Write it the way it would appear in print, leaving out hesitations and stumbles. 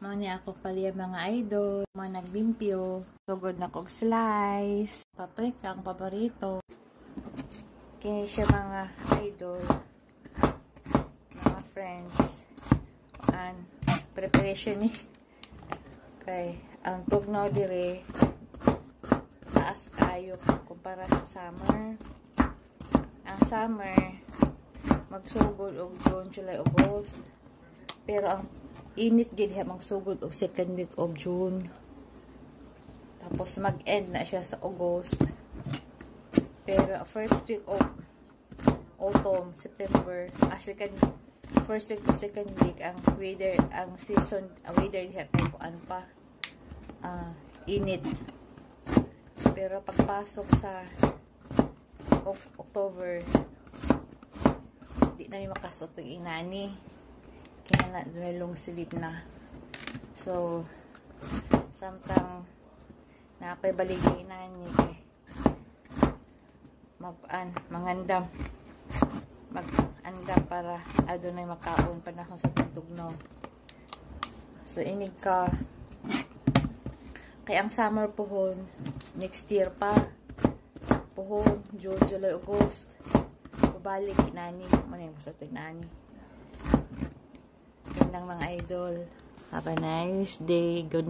Mga ako pali mga idol, mga naglimpyo, sugod na kog slice, paprika ang paborito. Kini siya mga idol, mga friends. And preparation ni kay ang tugnaw dire taas kayo kumpara sa summer. Ang summer magsugod og June, July, August. Pero ang init gid ha magsugod og second week of June. Tapos mag-end na siya sa August. Pero first week of autumn, September, first week to second week ang weather, ang season, weather diha kay kuan pa. Init. Pero pagpasok sa October, di na makasot og inani. Kaya na long sleep na. So, samtang napay baligay na niya kay mangandam para adunay makaon panahon sa tugnaw. So, inig ka kay ang summer pohon next year pa pohon June, July, August babalik inani mo na yung masutog nani. Yan lang mga idol. Have a nice day. Good